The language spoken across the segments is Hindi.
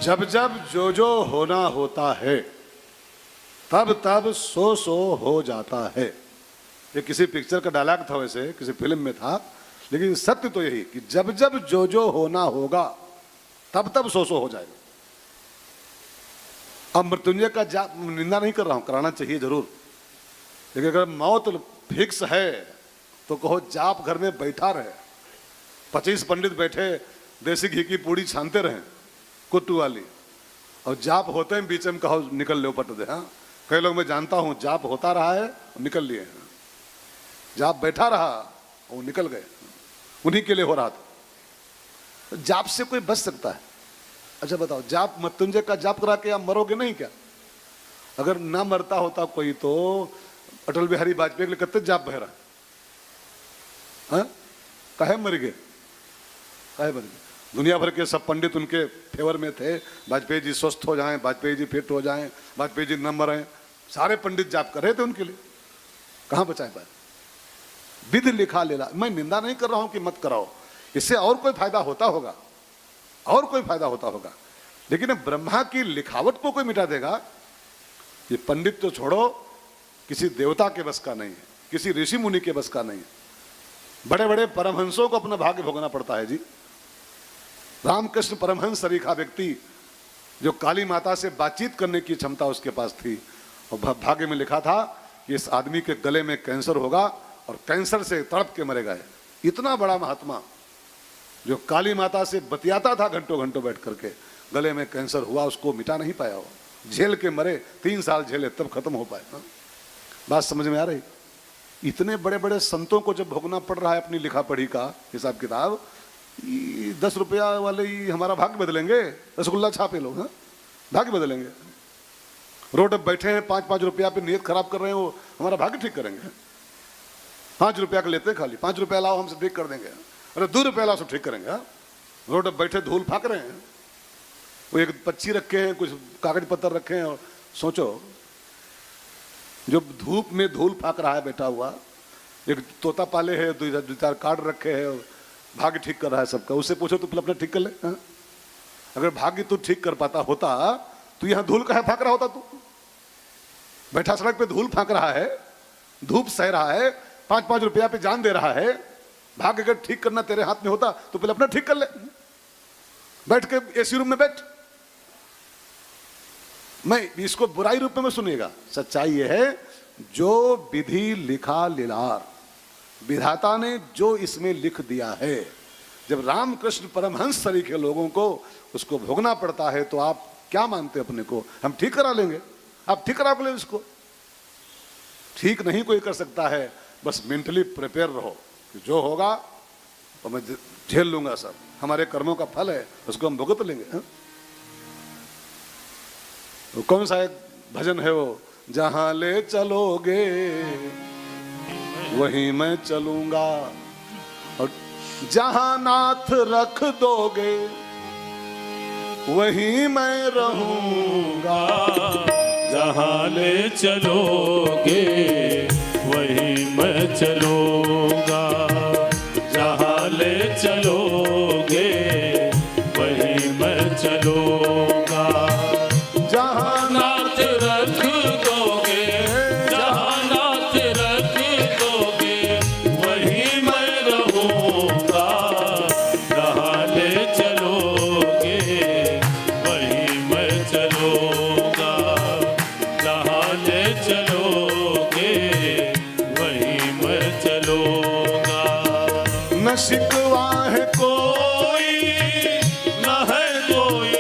जब जब जो जो होना होता है तब तब सो सो हो जाता है। ये किसी पिक्चर का डायलॉग था, वैसे किसी फिल्म में था, लेकिन सत्य तो यही कि जब जब जो जो होना होगा तब तब सो सो हो जाएगा। अब मृत्युंजय का जाप निंदा नहीं कर रहा हूं, कराना चाहिए जरूर, लेकिन अगर मौत फिक्स है तो कहो जाप घर में बैठा रहे, 25 पंडित बैठे देसी घी की पूड़ी छानते रहे कुट्टू वाली, और जाप होते हैं बीच में कहो निकल लो पट दे। हाँ, कई लोग मैं जानता हूं जाप होता रहा है निकल लिए, जाप बैठा रहा वो निकल गए, उन्हीं के लिए हो रहा था। जाप से कोई बच सकता है? अच्छा बताओ, जाप मृत्युंजय का जाप करा के आप मरोगे नहीं क्या? अगर ना मरता होता कोई तो अटल बिहारी वाजपेयी के लिए कितने जाप बहरा, काहे मर गए, काहे मर गए? दुनिया भर के सब पंडित उनके फेवर में थे, वाजपेयी जी स्वस्थ हो जाएं, वाजपेयी जी फिट हो जाएं, वाजपेयी जी न मरें, सारे पंडित जाप कर रहे थे उनके लिए, कहां बचाए पाए? विधि लिखा लेला। मैं निंदा नहीं कर रहा हूं कि मत कराओ, इससे और कोई फायदा होता होगा, और कोई फायदा होता होगा, लेकिन ब्रह्मा की लिखावट को कोई मिटा देगा? ये पंडित तो छोड़ो, किसी देवता के बस का नहीं है, किसी ऋषि मुनि के बस का नहीं है। बड़े बड़े परमहंसों को अपना भाग्य भोगना पड़ता है जी। रामकृष्ण परमहंस सरीखा व्यक्ति, जो काली माता से बातचीत करने की क्षमता उसके पास थी, और भाग्य में लिखा था कि इस आदमी के गले में कैंसर होगा और कैंसर से तड़प के मरेगा। इतना बड़ा महात्मा जो काली माता से बतियाता था घंटों घंटों बैठ करके, गले में कैंसर हुआ, उसको मिटा नहीं पाया, वो झेल के मरे, 3 साल झेले तब खत्म हो पाए। बात समझ में आ रही? इतने बड़े बड़े संतों को जब भोगना पड़ रहा है अपनी लिखा पढ़ी का हिसाब किताब, 10 रुपया वाले ही हमारा भाग्य बदलेंगे? रसगुल्ला छापे लोग, हाँ, भाग्य बदलेंगे। रोड पर बैठे हैं 5-5 रुपया पे नियत खराब कर रहे हैं, वो हमारा भाग्य ठीक करेंगे? 5 रुपया का लेते हैं खाली, 5 रुपया लाओ हमसे ठीक कर देंगे। अरे 2 रुपया लाओ सब ठीक करेंगे। रोड पर बैठे धूल फाक रहे हैं, वो एक पक्षी रखे हैं, कुछ कागज पत्थर रखे हैं, और सोचो जो धूप में धूल फाक रहा है बैठा हुआ, एक तोता पाले है, 2-4 कार्ड रखे हैं, भाग्य ठीक कर रहा है सबका, उससे पूछो तो फिर अपना ठीक कर ले। हाँ? अगर भाग्य तू ठीक कर पाता होता तो यहां धूल काहे फाक रहा होता? तू बैठा सड़क पे धूल फाक रहा है, धूप सह रहा है, 5-5 रुपया पे जान दे रहा है। भाग्य अगर ठीक करना तेरे हाथ में होता तो पहले अपना ठीक कर ले, बैठ के एसी रूम में बैठ। मैं इसको बुराई रूप में सुनिएगा, सच्चाई यह है जो विधि लिखा लीलार, विधाता ने जो इसमें लिख दिया है, जब रामकृष्ण परमहंस सरीखे लोगों को उसको भोगना पड़ता है, तो आप क्या मानते अपने को? हम ठीक करा लेंगे? आप ठीक करा ले इसको? ठीक नहीं कोई कर सकता है, बस मेंटली प्रिपेयर रहो कि जो होगा तो मैं झेल लूंगा, सब हमारे कर्मों का फल है, उसको हम भुगत लेंगे। हा? तो कौन सा एक भजन है वो, जहां ले चलोगे वहीं मैं चलूंगा, और जहां नाथ रख दोगे वहीं मैं रहूंगा। जहां ले चलोगे वहीं मैं चलूंगा, जहां ले चलोगे वहीं मैं चलूंगा। जहां नाथ रख दोगे, जहां नाथ रख दोगे वहीं मैं रहूंगा। जहां ले चलोगे वहीं मैं चलूंगा, जहां ले चलोगे वहीं मैं चलूंगा। न शिकवा है कोई न है कोई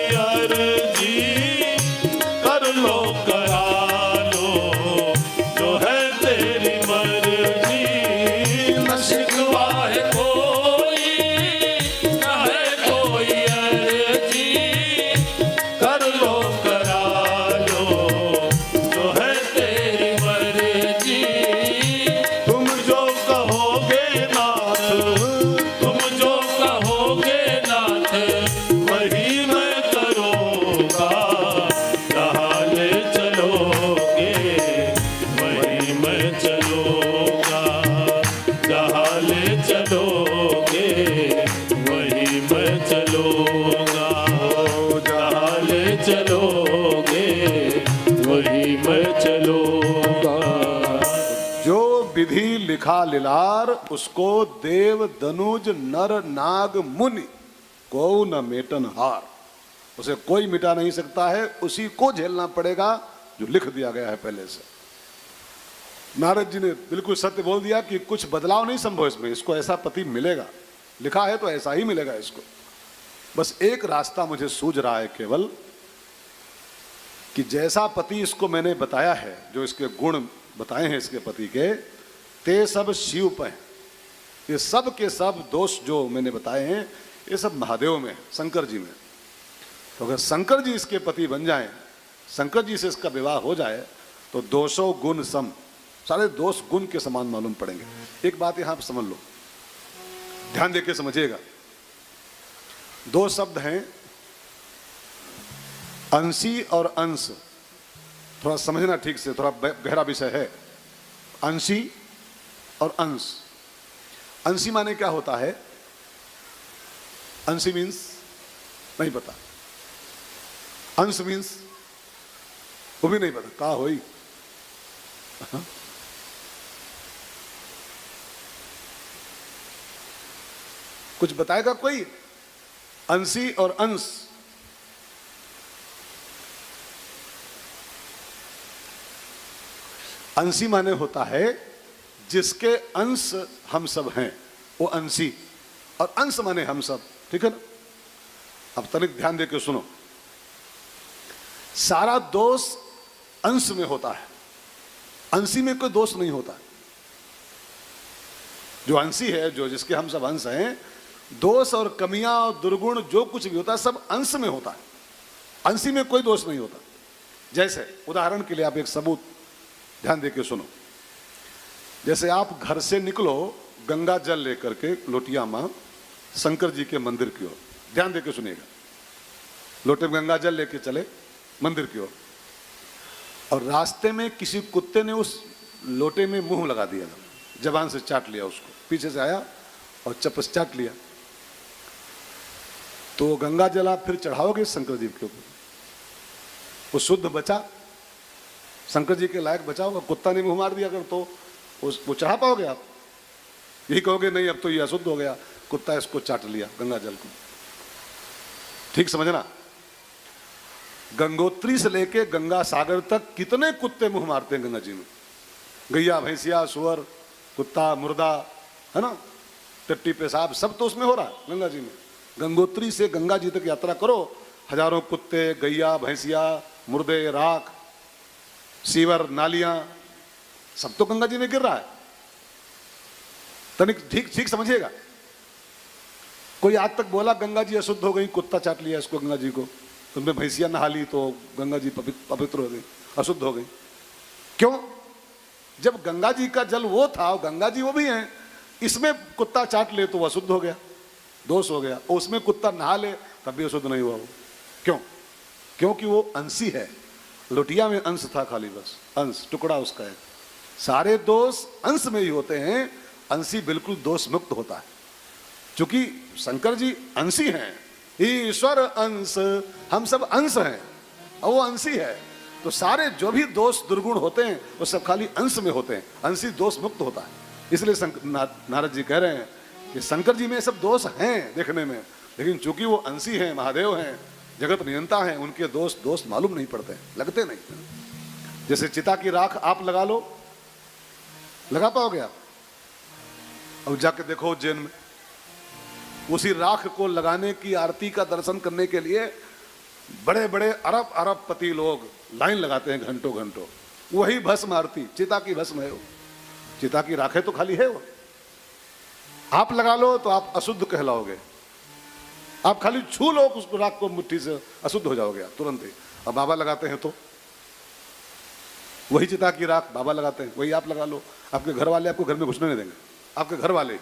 लिखा लिलार, उसको देव दनुज नर नाग मुनि को न मेटन हार। उसे कोई मिटा नहीं सकता है, उसी को झेलना पड़ेगा जो लिख दिया गया है पहले से। नारद जी ने बिल्कुल सत्य बोल दिया कि कुछ बदलाव नहीं संभव इसमें, इसको ऐसा पति मिलेगा, लिखा है तो ऐसा ही मिलेगा इसको। बस एक रास्ता मुझे सूझ रहा है केवल, कि जैसा पति इसको मैंने बताया है, जो इसके गुण बताए हैं इसके पति के, ते सब शिव पे, ये सब के सब दोष जो मैंने बताए हैं ये सब महादेव में, शंकर जी में। तो अगर शंकर जी इसके पति बन जाएं, शंकर जी से इसका विवाह हो जाए, तो दोषों गुण सम, सारे दोष गुण के समान मालूम पड़ेंगे। एक बात यहां पर समझ लो, ध्यान देके समझिएगा। दो शब्द हैं, अंशी और अंश। थोड़ा समझना ठीक से, थोड़ा गहरा विषय है। अंशी और अंश। अंशी माने क्या होता है? अंशी मीन्स नहीं पता, अंश मीन्स वो भी नहीं पता, कहा होई। कुछ बताएगा कोई? अंशी और अंश। अंशी माने होता है जिसके अंश हम सब हैं, वो अंशी, और अंश माने हम सब, ठीक है ना? अब तनिक ध्यान देकर सुनो। सारा दोष अंश में होता है, अंशी में कोई दोष नहीं होता। जो अंशी है, जो जिसके हम सब अंश हैं, दोष और कमियां और दुर्गुण जो कुछ भी होता है सब अंश में होता है, अंशी में कोई दोष नहीं होता। जैसे उदाहरण के लिए आप एक सबूत ध्यान देके सुनो। जैसे आप घर से निकलो गंगा जल लेकर के लोटिया मां शंकर जी के मंदिर की ओर, ध्यान देके सुनिएगा। लोटे में गंगा जल लेके चले मंदिर की ओर, और रास्ते में किसी कुत्ते ने उस लोटे में मुंह लगा दिया, जबान से चाट लिया उसको, पीछे से आया और चपस चाट लिया, तो गंगा जल आप फिर चढ़ाओगे शंकर जी के ऊपर? वो शुद्ध बचा, शंकर जी के लायक बचा होगा? कुत्ता ने मुंह मार दिया अगर तो वो चढ़ा पाओगे आप? यही कहोगे नहीं अब तो ये अशुद्ध हो गया, कुत्ता इसको चाट लिया गंगा जल को। ठीक समझना। गंगोत्री से लेके गंगा सागर तक कितने कुत्ते मुंह मारते हैं गंगा जी में? गैया, भैंसिया, सुअर, कुत्ता, मुर्दा, है ना, टट्टी, पेशाब, सब तो उसमें हो रहा है गंगा जी में। गंगोत्री से गंगा जी तक यात्रा करो, हजारों कुत्ते, गैया, भैंसिया, मुर्दे, राख, सीवर, नालियां, सब तो गंगा जी में गिर रहा है। तनिक ठीक ठीक समझिएगा। कोई आज तक बोला गंगा जी अशुद्ध हो गई, कुत्ता चाट लिया इसको गंगा जी को, तो उनमें भैंसिया नहा ली तो गंगा जी पवित्र हो गई, अशुद्ध हो गई? क्यों? जब गंगा जी का जल वो था, गंगा जी वो भी हैं, इसमें कुत्ता चाट ले तो वो अशुद्ध हो गया, दोष हो गया। उसमें कुत्ता नहा ले तब भी अशुद्ध नहीं हुआ वो। क्यों? क्योंकि वो अंशी है। लोटिया में अंश था खाली, बस अंश, टुकड़ा उसका है। सारे दोष अंश में ही होते हैं, अंशी बिल्कुल दोष मुक्त होता है। क्योंकि शंकर जी अंशी हैं, ईश्वर अंश, हम सब अंश हैं और वो अंशी है, तो सारे जो भी दोष दुर्गुण होते हैं वो सब खाली अंश में होते हैं, अंशी दोष मुक्त होता है। इसलिए नारद जी कह रहे हैं कि शंकर जी में सब दोष हैं देखने में, लेकिन चूंकि वो अंशी हैं, महादेव हैं, जगत नियंता हैं, उनके दोष मालूम नहीं पड़ते, लगते नहीं। जैसे चिता की राख आप लगा लो, लगा पाओगे आप? अब जाके देखो उज्जैन में, उसी राख को लगाने की, आरती का दर्शन करने के लिए बड़े बड़े अरब अरबपति लोग लाइन लगाते हैं घंटों घंटों। वही भस्म आरती, चिता की भस्म है वो, चिता की राख है तो खाली है वो। आप लगा लो तो आप अशुद्ध कहलाओगे, आप खाली छू लो उस राख को मुट्ठी से, अशुद्ध हो जाओगे आप तुरंत ही। अब बाबा लगाते हैं तो वही चिता की राख बाबा लगाते हैं, वही आप लगा लो। आपके घर वाले आपको घर में घुसने नहीं देंगे, आपके घर वाले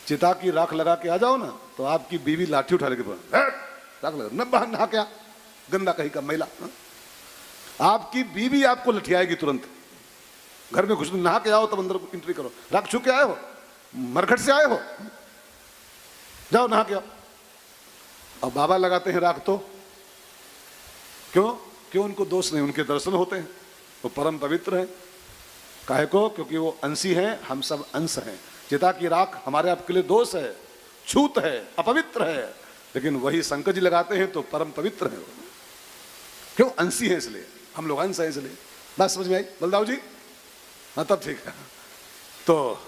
चिता की राख लगा के आ जाओ ना, तो आपकी बीवी लाठी उठा लेके राख लगा, न बहन नहा क्या, गंदा कहीं का महिला, आपकी बीवी आपको लठियाएगी तुरंत। घर में घुसने, नहा के आओ तब अंदर एंट्री करो, राख छू के आए हो, मरघट से आए हो, जाओ नहा के आओ। अब बाबा लगाते हैं राख तो क्यों? क्यों? उनको दोष नहीं, उनके दर्शन होते हैं, वो परम पवित्र हैं। काहे को? क्योंकि वो अंशी हैं, हम सब अंश हैं। चिता की राख हमारे आपके लिए दोष है, छूत है, अपवित्र है, लेकिन वही शंकर जी लगाते हैं तो परम पवित्र है। क्यों? अंशी है इसलिए, हम लोग अंश हैं इसलिए। बात समझ में आई बलदाऊ जी? हाँ तब ठीक है। तो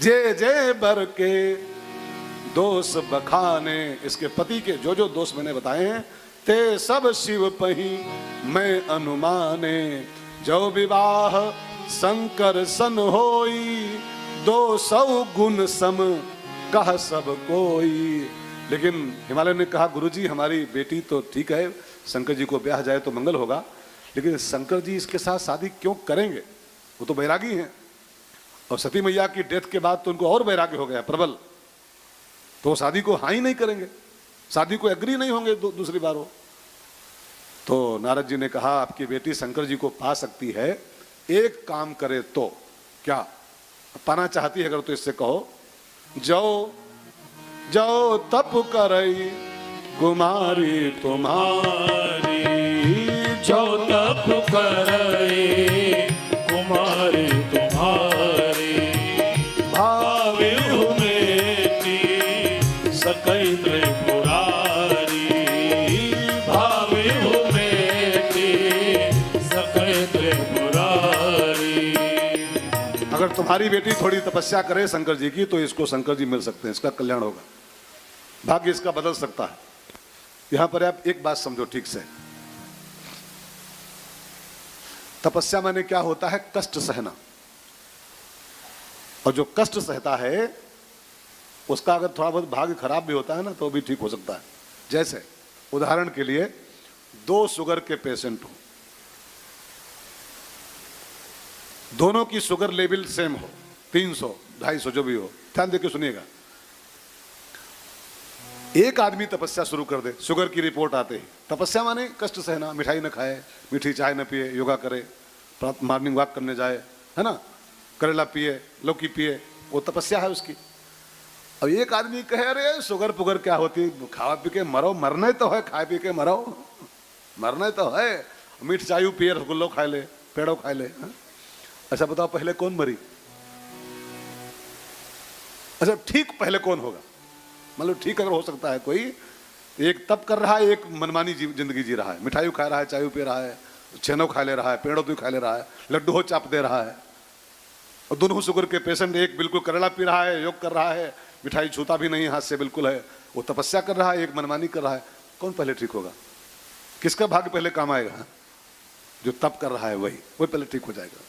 जे जे बर के दोष बखाने, इसके पति के जो जो दोष मैंने बताए हैं, ते सब शिव पही मैं अनुमाने। जो विवाह शंकर सन होई, 200 गुण सम कह सब कोई। लेकिन हिमालय ने कहा गुरुजी हमारी बेटी तो ठीक है, शंकर जी को ब्याह जाए तो मंगल होगा, लेकिन शंकर जी इसके साथ शादी क्यों करेंगे? वो तो बैरागी हैं, और सती मैया की डेथ के बाद तो उनको और वैराग्य हो गया प्रबल, तो शादी को हाँ ही नहीं करेंगे, शादी को एग्री नहीं होंगे दूसरी बार वो। तो नारद जी ने कहा आपकी बेटी शंकर जी को पा सकती है, एक काम करे तो। क्या पाना चाहती है अगर तो इससे कहो, जो जो तप करई कुमारी तुम्हारी, जो तप करे कुमारी तुम्हारी, भावे हुमेती सकई त्रिपुरारी, भावे हुमेती सकई त्रिपुरारी। अगर तुम्हारी बेटी थोड़ी तपस्या करे शंकर जी की तो इसको शंकर जी मिल सकते हैं, इसका कल्याण होगा, भाग्य इसका बदल सकता है। यहां पर आप एक बात समझो ठीक से, तपस्या माने क्या होता है? कष्ट सहना। और जो कष्ट सहता है उसका अगर थोड़ा बहुत भाग्य खराब भी होता है ना तो भी ठीक हो सकता है। जैसे उदाहरण के लिए 2 शुगर के पेशेंट हो, दोनों की शुगर लेवल सेम हो, 300 250 जो भी हो, ध्यान देके सुनिएगा। एक आदमी तपस्या शुरू कर दे, शुगर की रिपोर्ट आते ही, तपस्या माने कष्ट सहना, मिठाई न खाए, मीठी चाय न पिए, योगा करे, मॉर्निंग वॉक करने जाए, है ना, करेला पिए, लौकी पिए, वो तपस्या है उसकी। अब एक आदमी कहे अरे शुगर पुगर क्या होती, खा पी के मरो, मरना तो है, खाए पी के मरो, मरना तो है, मीठ चाय पिए, रसगुल्लो खा ले, पेड़ो खा ले। अच्छा बताओ पहले कौन मरी? अच्छा ठीक पहले कौन होगा? मतलब ठीक अगर हो सकता है कोई, एक तप कर रहा है, एक मनमानी जिंदगी जी रहा है, मिठाई खा रहा है, चाय पी रहा है, छेनो खा ले रहा है, पेड़ों भी खा ले रहा है, लड्डू हो चाप दे रहा है, और दोनों शुगर के पेशेंट, एक बिल्कुल करेला पी रहा है, योग कर रहा है, मिठाई छूता भी नहीं हाथ से बिल्कुल है, वो तपस्या कर रहा है, एक मनमानी कर रहा है, कौन पहले ठीक होगा? किसका भाग्य पहले काम आएगा? जो तप कर रहा है वही पहले ठीक हो जाएगा,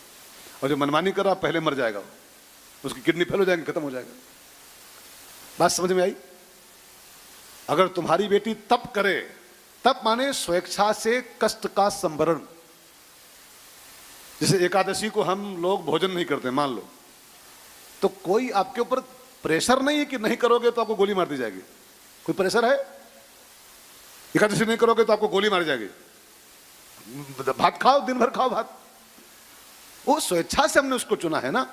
और जो मनमानी कर रहा है पहले मर जाएगा, उसकी किडनी फेल हो जाएगी, खत्म हो जाएगा। बात समझ में आई? अगर तुम्हारी बेटी तप करे, तप माने स्वेच्छा से कष्ट का संवरण। जैसे एकादशी को हम लोग भोजन नहीं करते मान लो, तो कोई आपके ऊपर प्रेशर नहीं है कि नहीं करोगे तो आपको गोली मार दी जाएगी। कोई प्रेशर है? एकादशी नहीं करोगे तो आपको गोली मारी जाएगी, भात खाओ, दिन भर खाओ भात। वो स्वेच्छा से हमने उसको चुना है ना,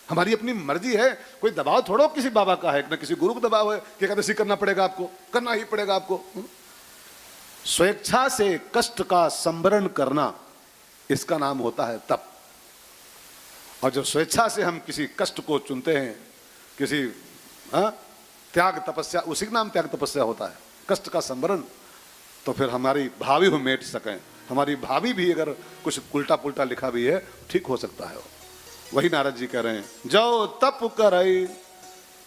हमारी अपनी मर्जी है, कोई दबाव थोड़ो किसी बाबा का है, न किसी गुरु का दबाव है कि एकादशी करना पड़ेगा आपको, करना ही पड़ेगा आपको। स्वेच्छा से कष्ट का संवरण करना, इसका नाम होता है तप। और जो स्वेच्छा से हम किसी कष्ट को चुनते हैं, किसी त्याग तपस्या, उसी का नाम त्याग तपस्या होता है, कष्ट का संवरण। तो फिर हमारी भावी हम मेट सकें, हमारी भावी भी अगर कुछ उल्टा पुल्टा लिखा भी है ठीक हो सकता है। वही नारद जी कह रहे हैं, जो तप करई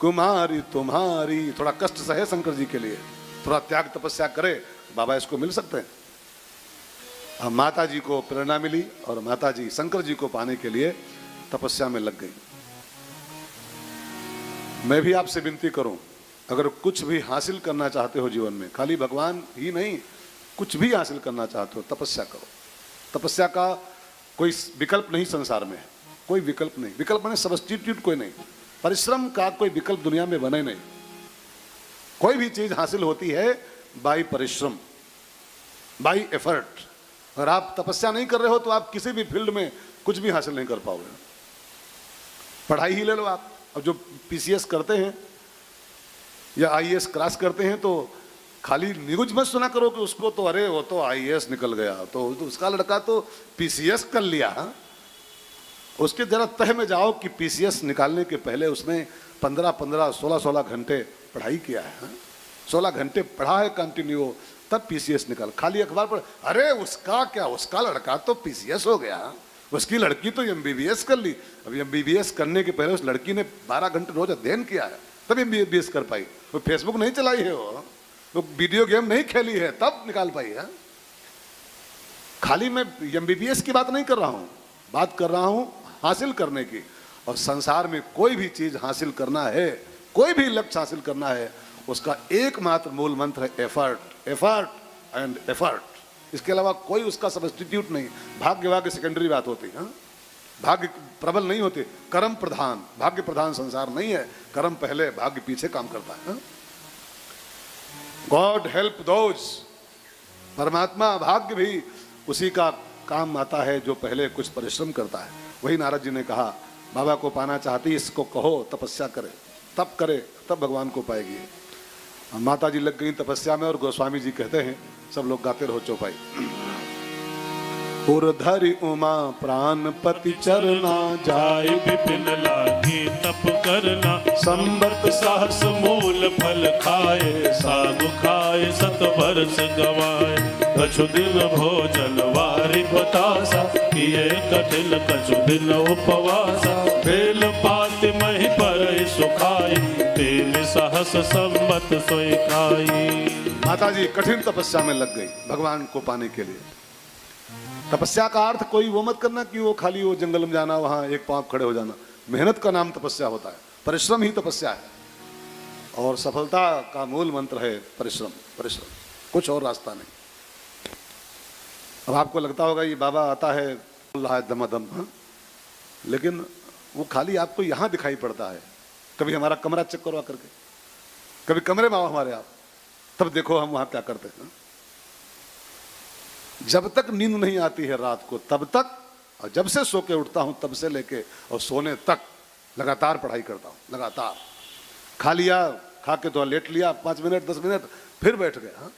कुमारी तुम्हारी। थोड़ा कष्ट सहे शंकर जी के लिए, थोड़ा त्याग तपस्या करे, बाबा इसको मिल सकते हैं। अब माता जी को प्रेरणा मिली और माता जी शंकर जी को पाने के लिए तपस्या में लग गई। मैं भी आपसे विनती करूं, अगर कुछ भी हासिल करना चाहते हो जीवन में, खाली भगवान ही नहीं, कुछ भी हासिल करना चाहते हो, तपस्या करो। तपस्या का कोई विकल्प नहीं संसार में है, कोई विकल्प नहीं। विकल्प माने सब्स्टिट्यूट कोई नहीं, परिश्रम का कोई विकल्प दुनिया में बने नहीं। कोई भी चीज हासिल होती है बाय परिश्रम, बाय एफर्ट। अगर आप तपस्या नहीं कर रहे हो तो आप किसी भी फील्ड में कुछ भी हासिल नहीं कर पाओगे। पढ़ाई ही ले लो आप, अब जो पीसीएस करते हैं या आईएएस क्रॉस करते हैं तो खाली न्यूज मत सुना करो कि उसको तो अरे वो तो आईएएस निकल गया, तो उसका लड़का तो पीसीएस कर लिया। उसके जरा तह में जाओ कि पीसीएस निकालने के पहले उसने 15-15, 16-16 घंटे पढ़ाई किया है, 16 घंटे पढ़ा है कंटिन्यू, तब पीसीएस निकाल। खाली अखबार पर अरे उसका क्या, उसका लड़का तो पीसीएस हो गया, उसकी लड़की तो एमबीबीएस कर ली। अब एमबीबीएस करने के पहले उस लड़की ने 12 घंटे रोज अध्ययन किया है, तब एमबीबीएस कर पाई। वो फेसबुक नहीं चलाई है, वो वीडियो गेम नहीं खेली है, तब निकाल पाई है। खाली मैं एमबीबीएस की बात नहीं कर रहा हूं, बात कर रहा हूं हासिल करने की। और संसार में कोई भी चीज हासिल करना है, कोई भी लक्ष्य हासिल करना है, उसका एकमात्र मूल मंत्र है एफर्ट, एफर्ट एंड एफर्ट। इसके अलावा कोई उसका सब्स्टिट्यूट नहीं। भाग्य वाग्य सेकेंडरी बात होती है, भाग्य प्रबल नहीं होते, कर्म प्रधान। भाग्य प्रधान संसार नहीं है, कर्म पहले, भाग्य पीछे काम करता है। गॉड हेल्प दोज, परमात्मा भाग्य भी उसी का काम आता है जो पहले कुछ परिश्रम करता है। वही नारद जी ने कहा, बाबा को पाना चाहती इसको कहो तपस्या करे, तप करे तब भगवान को पाएगी। माता जी लग गई तपस्या में और गोस्वामी जी कहते हैं, सब लोग गाते रहो चौपाई। उर्धरि उमा प्राण पति चरना, जाय विपिन लागी तप करना, संबत सहस मूल फल खाए, साधु खाए सत वर्ष गवाए, कछु दिन भोजन वारि बतासा, किए कठिन कछु दिन उपवासा, बेल पाति मही पर सुखाई, तेल सहस संबत सोई खाई। माता जी कठिन तपस्या में लग गई भगवान को पाने के लिए। तपस्या का अर्थ कोई वो मत करना कि वो खाली वो जंगल में जाना, वहां एक पांव खड़े हो जाना। मेहनत का नाम तपस्या होता है, परिश्रम ही तपस्या है। और सफलता का मूल मंत्र है परिश्रम, परिश्रम, कुछ और रास्ता नहीं। अब आपको लगता होगा ये बाबा आता है बोल रहा है दमादम, हाँ? लेकिन वो खाली आपको यहां दिखाई पड़ता है। कभी हमारा कमरा चेक करो करके, कभी कमरे में आओ हमारे आप, तब देखो हम वहां क्या करते हैं। जब तक नींद नहीं आती है रात को तब तक, और जब से सो के उठता हूं तब से लेके और सोने तक लगातार पढ़ाई करता हूं, लगातार। खा लिया, खा के तो लेट लिया 5 मिनट 10 मिनट, फिर बैठ गए। हाँ,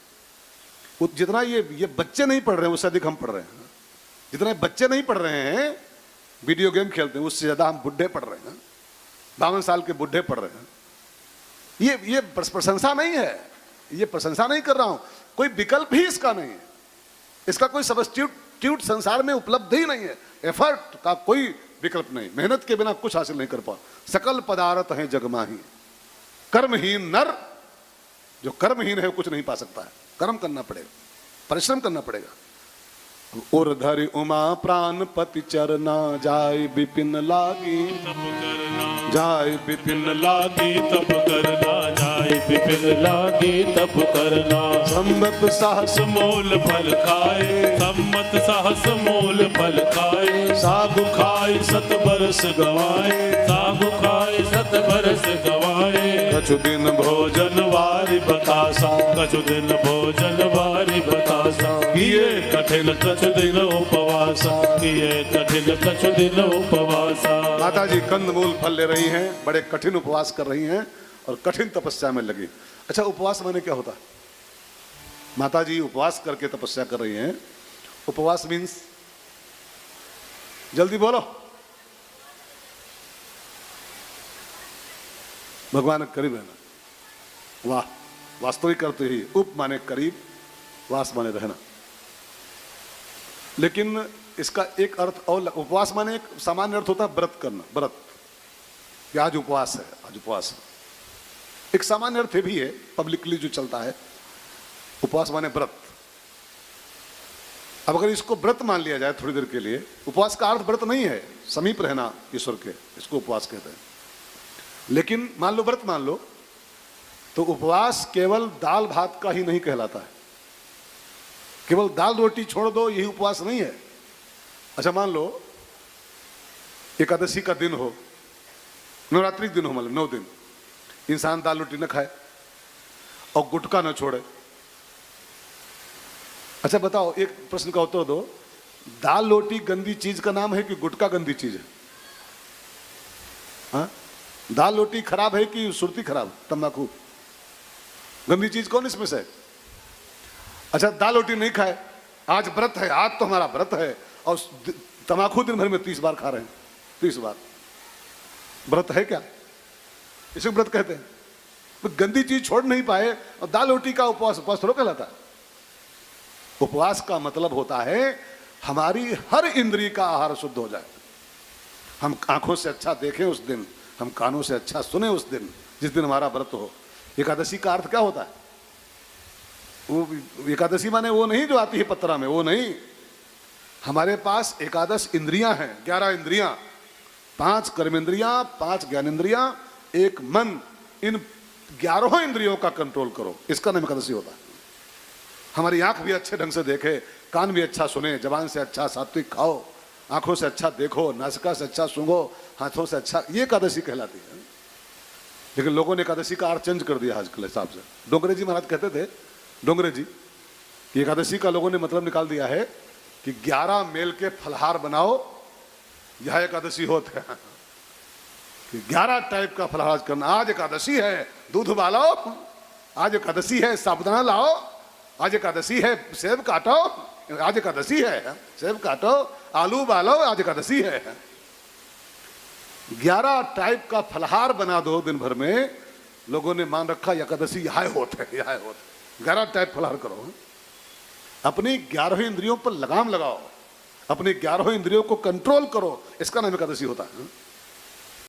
जितना ये बच्चे नहीं पढ़ रहे हैं उससे अधिक हम पढ़ रहे हैं। जितने बच्चे नहीं पढ़ रहे हैं, वीडियो गेम खेलते हैं, उससे ज्यादा हम बुढ़े पढ़ रहे हैं। 52 साल के बुढ़े पढ़ रहे हैं। ये प्रशंसा नहीं है, ये प्रशंसा नहीं कर रहा हूं, कोई विकल्प ही इसका नहीं है, इसका कोई सब्स्टिट्यूट संसार में उपलब्ध ही नहीं है। एफर्ट का कोई विकल्प नहीं, मेहनत के बिना कुछ हासिल नहीं कर पा। सकल पदार्थ है जगमाही, कर्महीन नर, जो कर्महीन है कुछ नहीं पा सकता है। कर्म करना पड़ेगा, परिश्रम करना पड़ेगा। उर्धरि उमा प्राण पति चरना, जाय विपिन लागी तप करना, जाय विपिन लागी तप करना, जाय विपिन लागी तप करना, संबत सहस मूल फल खाए, सम्मत सहस मूल फल खाए, सागु खाए सत बरस गवाए, सागु खाए सत बरस गवाए, कछु दिन भोजन वारि बतासा, कछु दिन भोजन वारि बतासा, किए कठिन कछु दिन उपवासा, किए कठिन कछु दिन उपवासा। माता जी कंद मूल फल ले रही हैं, बड़े कठिन उपवास कर रही हैं और कठिन तपस्या में लगी। अच्छा, उपवास माने क्या होता है? माता जी उपवास करके तपस्या कर रही हैं। उपवास मीन्स, जल्दी बोलो, भगवान के करीब रहना। वाह, वास्तविक अर्थ ही, उप माने करीब, वास माने रहना। लेकिन इसका एक अर्थ और, उपवास माने एक सामान्य अर्थ होता है व्रत करना, व्रत, कि आज उपवास है, आज उपवास है। एक सामान्य अर्थ भी है पब्लिकली जो चलता है, उपवास माने व्रत। अब अगर इसको व्रत मान लिया जाए थोड़ी देर के लिए, उपवास का अर्थ व्रत नहीं है, समीप रहना ईश्वर के, इसको उपवास कहते हैं। लेकिन मान लो व्रत मान लो, तो उपवास केवल दाल भात का ही नहीं कहलाता है। केवल दाल रोटी छोड़ दो यही उपवास नहीं है। अच्छा, मान लो एकादशी का दिन हो, नवरात्रि दिन हो, मतलब 9 दिन इंसान दाल रोटी न खाए और गुटखा न छोड़े। अच्छा बताओ, एक प्रश्न का उत्तर दो, दाल रोटी गंदी चीज का नाम है कि गुटखा गंदी चीज है? हाँ, दाल रोटी खराब है कि सुरती खराब, तंबाकू गंदी चीज कौन इसमें से? अच्छा दाल रोटी नहीं खाए, आज व्रत है, आज तो हमारा व्रत है, और तमाकू दिन भर में 30 बार खा रहे हैं, 30 बार। व्रत है क्या? इसे व्रत कहते हैं। तो गंदी चीज छोड़ नहीं पाए और दाल रोटी का उपवास, उपवास थोड़ा कहलाता है। उपवास का मतलब होता है हमारी हर इंद्रिय का आहार शुद्ध हो जाए। हम आंखों से अच्छा देखें उस दिन, हम कानों से अच्छा सुने उस दिन, जिस दिन हमारा व्रत हो। एकादशी का अर्थ क्या होता है? वो एकादशी माने वो नहीं जो आती है पत्रा में, वो नहीं। हमारे पास एकादश इंद्रियां हैं, 11 इंद्रियां, 5 कर्मेंद्रियां, 5 ज्ञानेंद्रियां, 1 मन। इन 11 इंद्रियों का कंट्रोल करो, इसका नाम एकादशी होता है। हमारी आंख भी अच्छे ढंग से देखे, कान भी अच्छा सुने, जबान से अच्छा सात्विक खाओ, आंखों से अच्छा देखो, नासिका से अच्छा सूंघो, हाथों से अच्छा, ये एकादशी कहलाती है। लेकिन लोगों ने एकादशी का अर्थ चेंज कर दिया आजकल हिसाब से। डोंगरे जी महाराज कहते थे, डोंगरे जी, कि एकादशी का लोगों ने मतलब निकाल दिया है कि 11 मेल के फलहार बनाओ, यह एकादशी होता है। कि 11 टाइप का फलहार करना। आज एकादशी है, दूध उबालो, आज एकादशी है, साबुदाना लाओ, आज एकादशी है, सेब काटो, आज एकादशी है, सेब काटो, आलू उबालो, आज एकादशी है। 11 टाइप का फलहार बना दो दिन भर में। लोगों ने मान रखा एकादशी यहाँ होता है, यहाँ होता है। 11 टाइप फलहार करो, अपनी 11 इंद्रियों पर लगाम लगाओ, अपनी 11 इंद्रियों को कंट्रोल करो, इसका नाम एकादशी होता है।